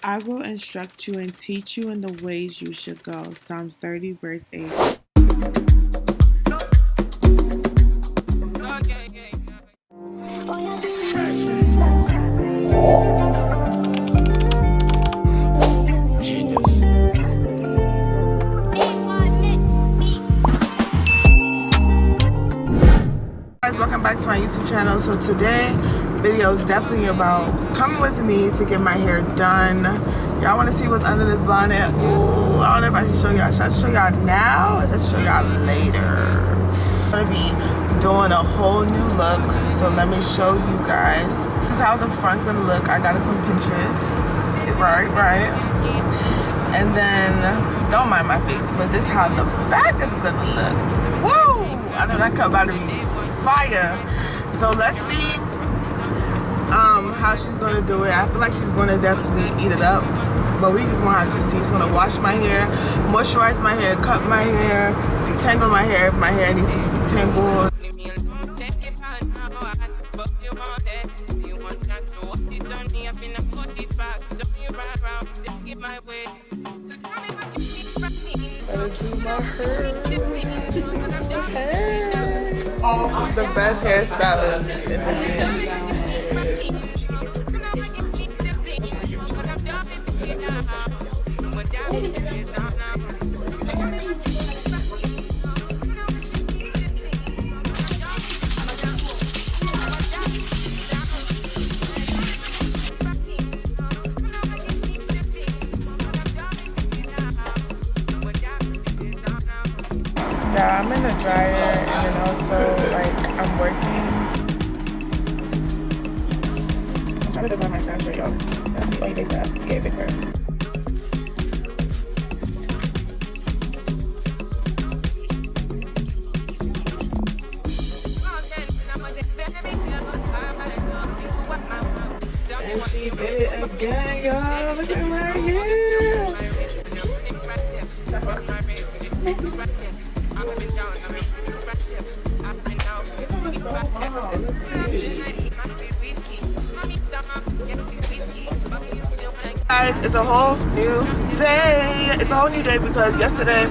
I will instruct you and teach you in the ways you should go. Psalms 30, verse 8. Welcome back to my YouTube channel. So today video is definitely about coming with me to get my hair done. Y'all want to see what's under this bonnet? Ooh, I don't know if I should show y'all. Should I show y'all now or should I show y'all later? I'm gonna be doing a whole new look, so let me show you guys. This is how the front's gonna look. I got it from Pinterest. Right. And then don't mind my face, but this is how the back is gonna look. Woo! I know that cut about to be fire. So let's see how she's gonna do it. I feel like she's gonna definitely eat it up, but we just gonna have to see. She's gonna wash my hair, moisturize my hair, cut my hair, detangle my hair if my hair needs to be detangled. The best hairstylist in the game. Yeah, I'm in the dryer and then also like I'm working. I'm trying to design my snapshot, y'all. That's the only base that yeah, big hair. And she did it again, y'all. Look at my hair. Guys, it's a whole new day. It's a whole new day because yesterday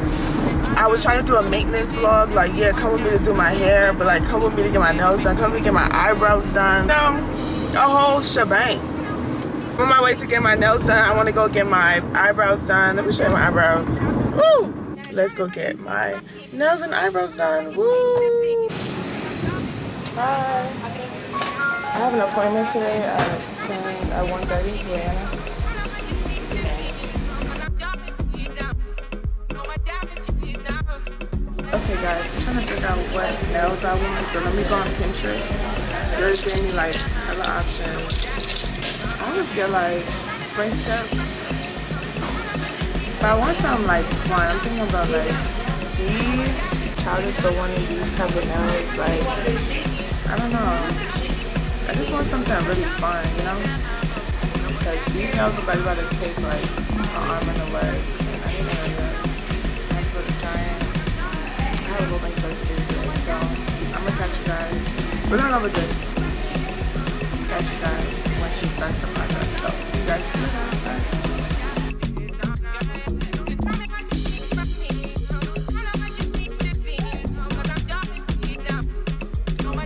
I was trying to do a maintenance vlog. Like, yeah, come with me to do my hair, but like, come with me to get my nails done, come with me to get my eyebrows done. A whole shebang. I'm on my way to get my nails done. I want to go get my eyebrows done. Let me show you my eyebrows. Woo! Let's go get my nails and eyebrows done. Woo! Bye. I have an appointment today at 1:30 with Anna. Okay guys, I'm trying to figure out what nails I want, so let me go on Pinterest. They gave me like hella options. I want to get like French tip, but I want something like fun. I'm thinking about like these. Childish for one of these type of nails. Like, I don't know. I just want something really fun, you know? Because these nails look like about to take like an arm and a leg. And I need to go to Giant. I have a whole bunch of stuff to do today, so I'm gonna catch you guys. We're gonna over this. Catch you guys when she starts the project. So see you guys soon.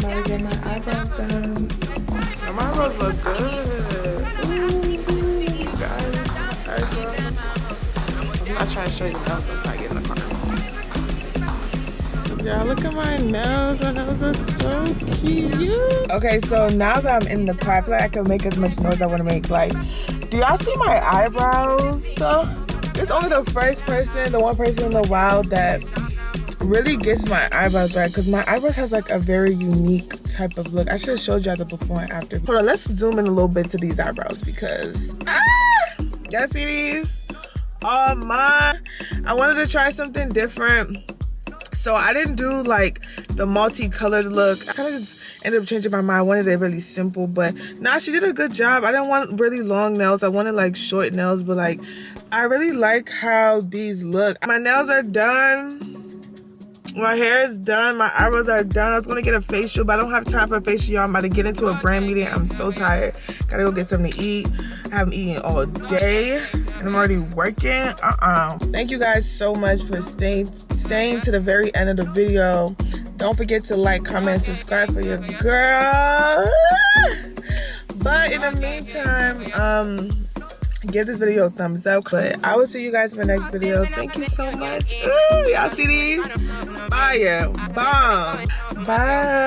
I'm get my eyebrows done. My eyebrows look good. Ooh, guys, eyebrows. I'm not trying to show you the nails until I get in the car. Y'all, look at my nails. My nails are so cute. Okay, so now that I'm in the car, I feel like I can make as much noise as I want to make. Like, do y'all see my eyebrows? It's only the first person, the one person in the wild that really gets my eyebrows right, because my eyebrows has like a very unique type of look. I should have showed y'all the before and after. Hold on, let's zoom in a little bit to these eyebrows because y'all see these? Oh my, I wanted to try something different, so I didn't do like the multicolored look. I kind of just ended up changing my mind. I wanted it really simple, but nah, she did a good job. I didn't want really long nails. I wanted like short nails, but like I really like how these look. My nails are done. My hair is done. My eyebrows are done. I was gonna get a facial, but I don't have time for a facial, y'all. I'm about to get into a brand meeting. I'm so tired. Gotta go get something to eat. I haven't eaten all day, and I'm already working. Thank you guys so much for staying to the very end of the video. Don't forget to like, comment, and subscribe for your girl. But in the meantime, give this video a thumbs up. But I will see you guys in my next video. Thank you so much. Ooh, y'all see these? Fire. Bomb. Bye.